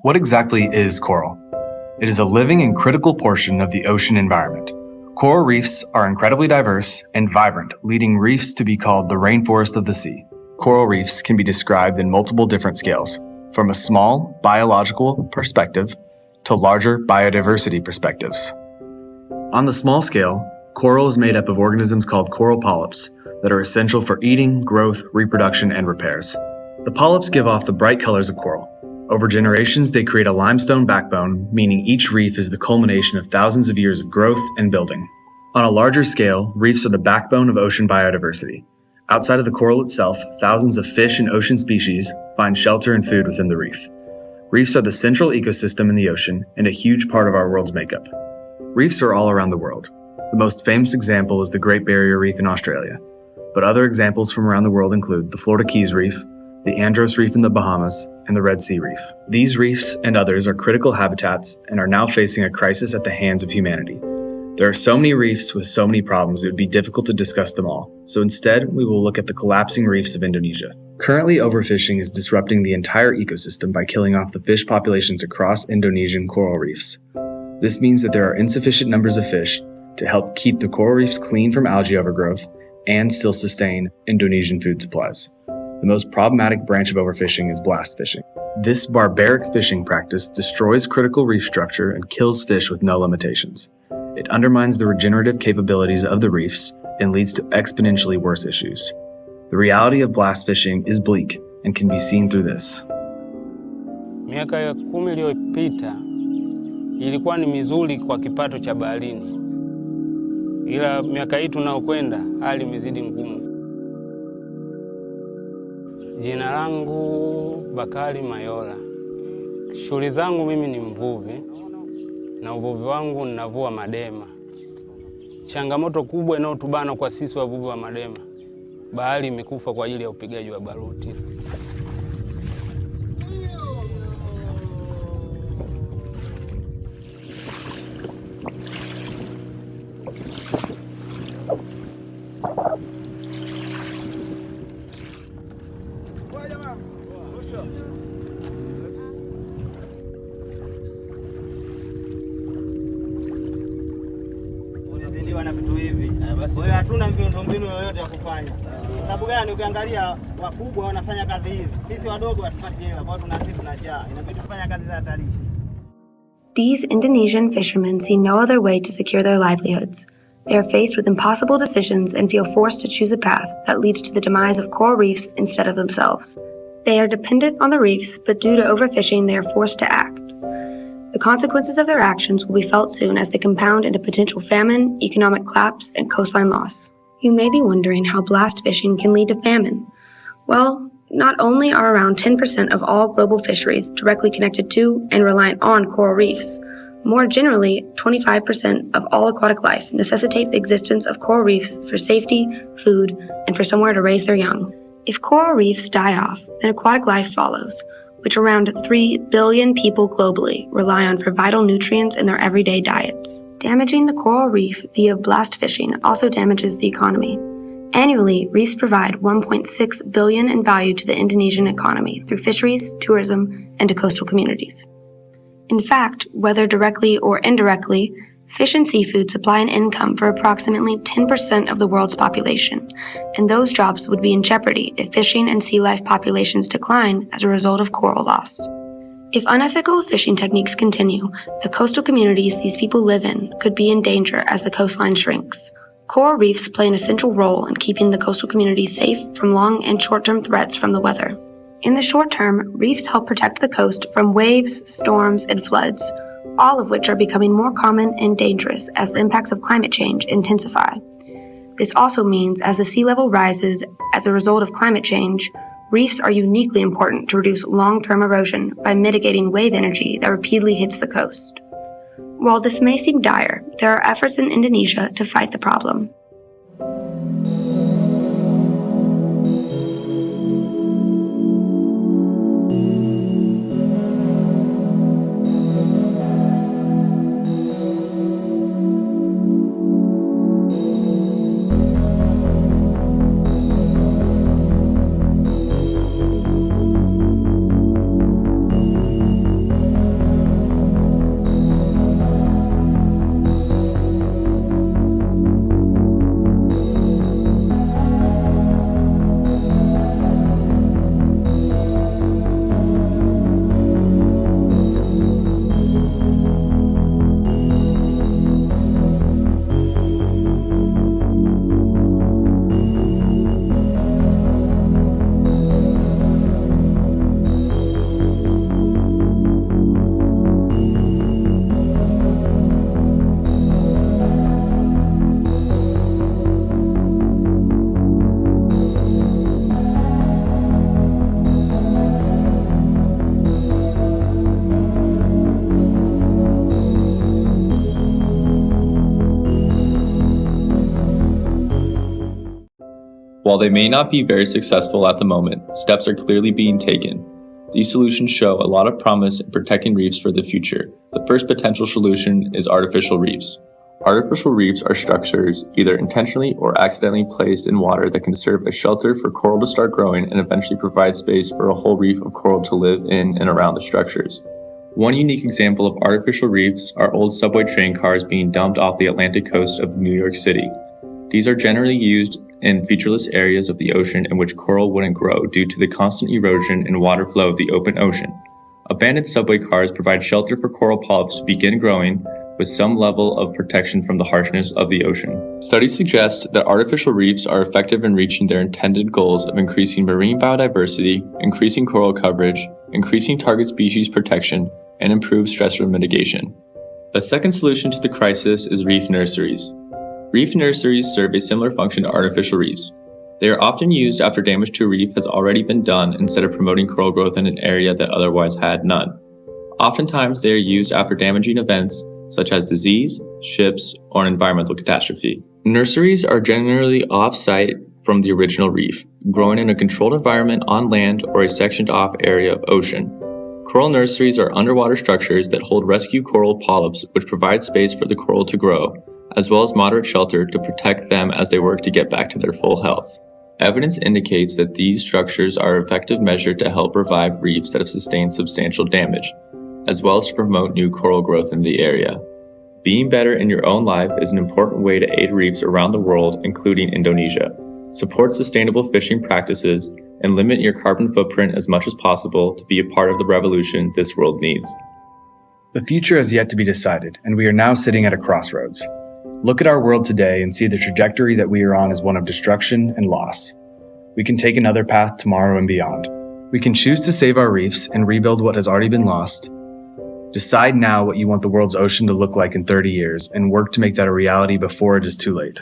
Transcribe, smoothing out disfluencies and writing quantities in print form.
What exactly is coral? It is a living and critical portion of the ocean environment. Coral reefs are incredibly diverse and vibrant, leading reefs to be called the rainforest of the sea. Coral reefs can be described in multiple different scales, from a small biological perspective to larger biodiversity perspectives. On the small scale, coral is made up of organisms called coral polyps that are essential for eating, growth, reproduction, and repairs. The polyps give off the bright colors of coral. Over generations, they create a limestone backbone, meaning each reef is the culmination of thousands of years of growth and building. On a larger scale, reefs are the backbone of ocean biodiversity. Outside of the coral itself, thousands of fish and ocean species find shelter and food within the reef. Reefs are the central ecosystem in the ocean and a huge part of our world's makeup. Reefs are all around the world. The most famous example is the Great Barrier Reef in Australia, but other examples from around the world include the Florida Keys Reef, the Andros Reef in the Bahamas, and the Red Sea Reef. These reefs and others are critical habitats and are now facing a crisis at the hands of humanity. There are so many reefs with so many problems it would be difficult to discuss them all, so instead we will look at the collapsing reefs of Indonesia. Currently, overfishing is disrupting the entire ecosystem by killing off the fish populations across Indonesian coral reefs. This means that there are insufficient numbers of fish to help keep the coral reefs clean from algae overgrowth and still sustain Indonesian food supplies. The most problematic branch of overfishing is blast fishing. This barbaric fishing practice destroys critical reef structure and kills fish with no limitations. It undermines the regenerative capabilities of the reefs and leads to exponentially worse issues. The reality of blast fishing is bleak and can be seen through this. Miaka ya 10 iliyopita ilikuwa ni mizuri kwa kipato cha baharini. Ila miaka hii tunaokwenda hali imezidi ngumu. Jina langu Bakari Mayola. Shughuli zangu mimi ni mvuvi na uvuvi wangu ninavua madema. Changamoto kubwa inayotubana kwa sisi wavuvi wa madema, bahari imekufa kwa ajili ya upigaji wa baruti. Na vitu hivi. Kwa hiyo hatuna miundombinu yoyote ya kufanya. Sababu gani ukiangalia wakubwa wanafanya kazi hizi. Sisi wadogo hatupati hela, kwa hiyo tunajaa. Inabidi kufanya kazi za hatarishi. These Indonesian fishermen see no other way to secure their livelihoods. They are faced with impossible decisions and feel forced to choose a path that leads to the demise of coral reefs instead of themselves. They are dependent on the reefs, but due to overfishing, they are forced to act. The consequences of their actions will be felt soon as they compound into potential famine, economic collapse, and coastline loss. You may be wondering how blast fishing can lead to famine. Well, not only are around 10% of all global fisheries directly connected to and reliant on coral reefs, more generally, 25% of all aquatic life necessitate the existence of coral reefs for safety, food, and for somewhere to raise their young. If coral reefs die off, then aquatic life follows, which around 3 billion people globally rely on for vital nutrients in their everyday diets. Damaging the coral reef via blast fishing also damages the economy. Annually, reefs provide $1.6 billion in value to the Indonesian economy through fisheries, tourism, and to coastal communities. In fact, whether directly or indirectly, fish and seafood supply an income for approximately 10% of the world's population, and those jobs would be in jeopardy if fishing and sea life populations decline as a result of coral loss. If unethical fishing techniques continue, the coastal communities these people live in could be in danger as the coastline shrinks. Coral reefs play an essential role in keeping the coastal communities safe from long and short-term threats from the weather. In the short term, reefs help protect the coast from waves, storms, and floods, all of which are becoming more common and dangerous as the impacts of climate change intensify. This also means as the sea level rises as a result of climate change, reefs are uniquely important to reduce long-term erosion by mitigating wave energy that repeatedly hits the coast. While this may seem dire, there are efforts in Indonesia to fight the problem. they may not be very successful at the moment, steps are clearly being taken. These solutions show a lot of promise in protecting reefs for the future. The first potential solution is artificial reefs. Artificial reefs are structures either intentionally or accidentally placed in water that can serve as shelter for coral to start growing and eventually provide space for a whole reef of coral to live in and around the structures. One unique example of artificial reefs are old subway train cars being dumped off the Atlantic coast of New York City. These are generally used in featureless areas of the ocean in which coral wouldn't grow due to the constant erosion and water flow of the open ocean. Abandoned subway cars provide shelter for coral polyps to begin growing with some level of protection from the harshness of the ocean. Studies suggest that artificial reefs are effective in reaching their intended goals of increasing marine biodiversity, increasing coral coverage, increasing target species protection, and improved stressor mitigation. A second solution to the crisis is reef nurseries. Reef nurseries serve a similar function to artificial reefs. They are often used after damage to a reef has already been done instead of promoting coral growth in an area that otherwise had none. Oftentimes they are used after damaging events such as disease, ships, or an environmental catastrophe. Nurseries are generally off-site from the original reef, growing in a controlled environment on land or a sectioned off area of ocean. Coral nurseries are underwater structures that hold rescue coral polyps which provide space for the coral to grow, as well as moderate shelter to protect them as they work to get back to their full health. Evidence indicates that these structures are an effective measure to help revive reefs that have sustained substantial damage, as well as to promote new coral growth in the area. Being better in your own life is an important way to aid reefs around the world, including Indonesia. Support sustainable fishing practices and limit your carbon footprint as much as possible to be a part of the revolution this world needs. The future has yet to be decided, and we are now sitting at a crossroads. Look at our world today and see the trajectory that we are on as one of destruction and loss. We can take another path tomorrow and beyond. We can choose to save our reefs and rebuild what has already been lost. Decide now what you want the world's ocean to look like in 30 years and work to make that a reality before it is too late.